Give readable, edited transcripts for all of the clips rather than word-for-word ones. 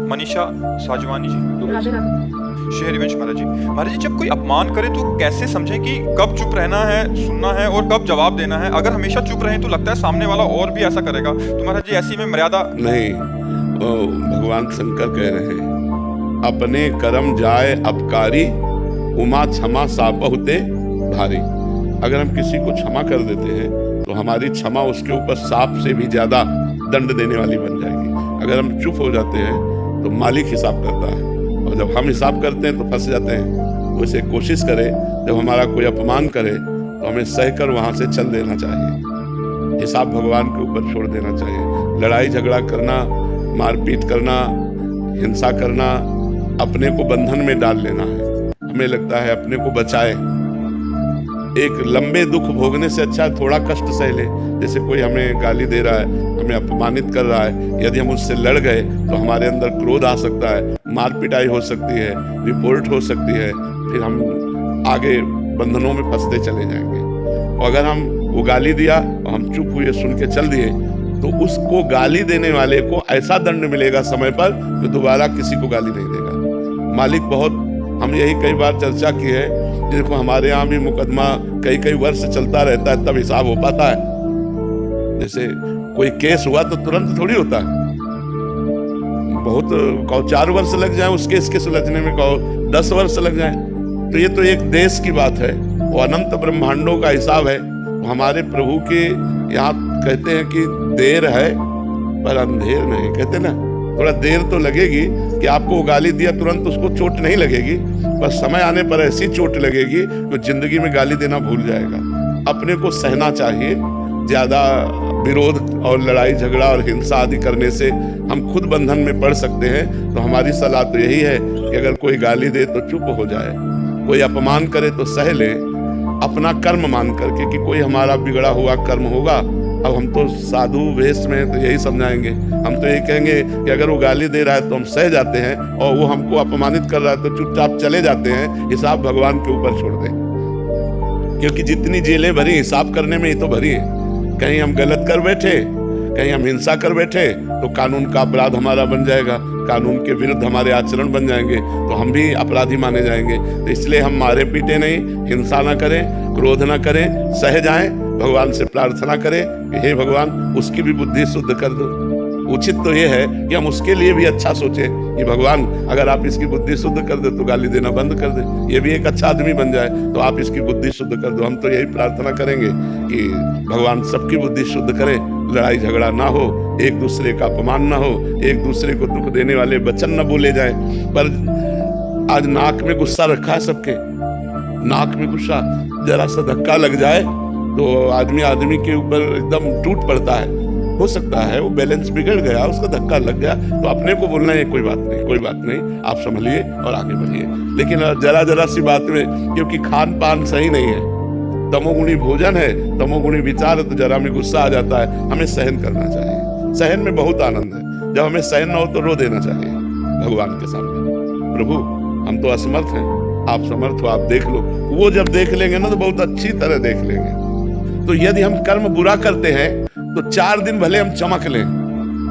मनीषा साजवानी जी। राधे राधे। श्री हरिवंश महाराज जी। महाराज जी, जब कोई अपमान करे तो कैसे समझें कि कब चुप रहना है, सुनना है और कब जवाब देना है? अगर हमेशा चुप रहें तो लगता है सामने वाला और भी ऐसा करेगा। तो महाराज जी, ऐसी में मर्यादा नहीं। भगवान शंकर कह रहे हैं, अपने कर्म जाए अपकारी, उमा क्षमा सापहुते भारी। अगर हम किसी को क्षमा कर देते हैं तो हमारी क्षमा उसके ऊपर सांप से भी ज्यादा दंड देने वाली बन जाएगी। अगर हम चुप हो जाते हैं तो मालिक हिसाब करता है, और जब हम हिसाब करते हैं तो फंस जाते हैं। तो इसे कोशिश करें, जब हमारा कोई अपमान करे तो हमें सहकर वहां से चल देना चाहिए। हिसाब भगवान के ऊपर छोड़ देना चाहिए। लड़ाई झगड़ा करना, मारपीट करना, हिंसा करना अपने को बंधन में डाल लेना है। हमें लगता है अपने को बचाए। एक लंबे दुख भोगने से अच्छा थोड़ा कष्ट सह ले। जैसे कोई हमें गाली दे रहा है, हमें अपमानित कर रहा है, यदि हम उससे लड़ गए तो हमारे अंदर क्रोध आ सकता है, मार पिटाई हो सकती है, रिपोर्ट हो सकती है, फिर हम आगे बंधनों में फंसते चले जाएंगे। और अगर हम वो गाली दिया और हम चुप हुए, सुन के चल दिए, तो उसको गाली देने वाले को ऐसा दंड मिलेगा समय पर कि दोबारा किसी को गाली नहीं देगा। मालिक बहुत, हम यही कई बार चर्चा की है, देखो हमारे यहाँ भी मुकदमा कई वर्ष चलता रहता है, तब हिसाब हो पाता है। जैसे कोई केस हुआ तो तुरंत थोड़ी होता है, बहुत कहो 4 वर्ष लग जाए उस केस के सुलझने में, कहो 10 वर्ष लग जाए। तो ये तो एक देश की बात है, वो अनंत ब्रह्मांडों का हिसाब है। हमारे प्रभु के यहाँ कहते हैं कि देर है पर अंधेर नहीं, कहते ना, थोड़ा देर तो लगेगी कि आपको गाली दिया तुरंत उसको चोट नहीं लगेगी, पर समय आने पर ऐसी चोट लगेगी कि जिंदगी में गाली देना भूल जाएगा। अपने को सहना चाहिए। ज्यादा विरोध और लड़ाई झगड़ा और हिंसा आदि करने से हम खुद बंधन में पड़ सकते हैं। तो हमारी सलाह तो यही है कि अगर कोई गाली दे तो चुप हो जाए, कोई अपमान करे तो सह ले, अपना कर्म मान करके कि कोई हमारा बिगड़ा हुआ कर्म होगा। अब हम तो साधु वेश में तो यही समझाएंगे, हम तो यही कहेंगे कि अगर वो गाली दे रहा है तो हम सह जाते हैं, और वो हमको अपमानित कर रहा है तो चुपचाप चले जाते हैं। हिसाब भगवान के ऊपर छोड़ दें, क्योंकि जितनी जेलें भरी हिसाब करने में ही तो भरी है। कहीं हम गलत कर बैठे, कहीं हम हिंसा कर बैठे तो कानून का अपराध हमारा बन जाएगा, कानून के विरुद्ध हमारे आचरण बन जाएंगे, तो हम भी अपराधी माने जाएंगे। तो इसलिए हम मारे पीटे नहीं, हिंसा ना करें, क्रोध ना करें, सह जाएं, भगवान से प्रार्थना करें कि हे भगवान उसकी भी बुद्धि शुद्ध कर दो। उचित तो ये है कि हम उसके लिए भी अच्छा सोचें कि भगवान अगर आप इसकी बुद्धि शुद्ध कर दे तो गाली देना बंद कर दे, ये भी एक अच्छा आदमी बन जाए, तो आप इसकी बुद्धि शुद्ध कर दो। हम तो यही प्रार्थना करेंगे कि भगवान सबकी बुद्धि शुद्ध करे, लड़ाई झगड़ा ना हो, एक दूसरे का अपमान ना हो, एक दूसरे को दुख देने वाले वचन न बोले जाए। पर आज नाक में गुस्सा रखा है सबके, नाक में गुस्सा, जरा सा धक्का लग जाए तो आदमी के ऊपर एकदम टूट पड़ता है। हो सकता है वो बैलेंस बिगड़ गया, उसका धक्का लग गया, तो अपने को बोलना है कोई बात नहीं, कोई बात नहीं, आप संभलिए और आगे बढ़िए। लेकिन जरा सी बात में, क्योंकि खान पान सही नहीं है, तमोगुणी भोजन है, तमोगुणी विचार है, तो जरा में गुस्सा आ जाता है। हमें सहन करना चाहिए, सहन में बहुत आनंद है। जब हमें सहन ना हो तो रो देना चाहिए भगवान के सामने, प्रभु हम तो असमर्थ हैं, आप समर्थ हो, आप देख लो। वो जब देख लेंगे ना तो बहुत अच्छी तरह देख लेंगे। तो यदि हम कर्म बुरा करते हैं तो 4 दिन भले हम चमक लें,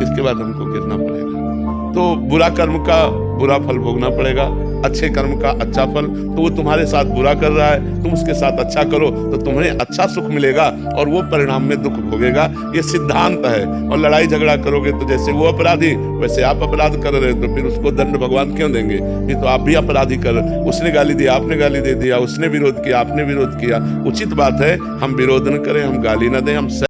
इसके बाद हमको गिरना पड़ेगा। तो बुरा कर्म का बुरा फल भोगना पड़ेगा, अच्छे कर्म का अच्छा फल। तो वो तुम्हारे साथ बुरा कर रहा है, तुम उसके साथ अच्छा करो तो तुम्हें अच्छा सुख मिलेगा, और वो परिणाम में दुख भोगेगा। ये सिद्धांत है। और लड़ाई झगड़ा करोगे तो जैसे वो अपराधी वैसे आप अपराध कर रहे हो, तो फिर उसको दंड भगवान क्यों देंगे? ये तो आप भी अपराधी कर, उसने गाली दिया आपने गाली दे दिया, उसने विरोध किया आपने विरोध किया। उचित बात है हम विरोध न करें, हम गाली न दें, हम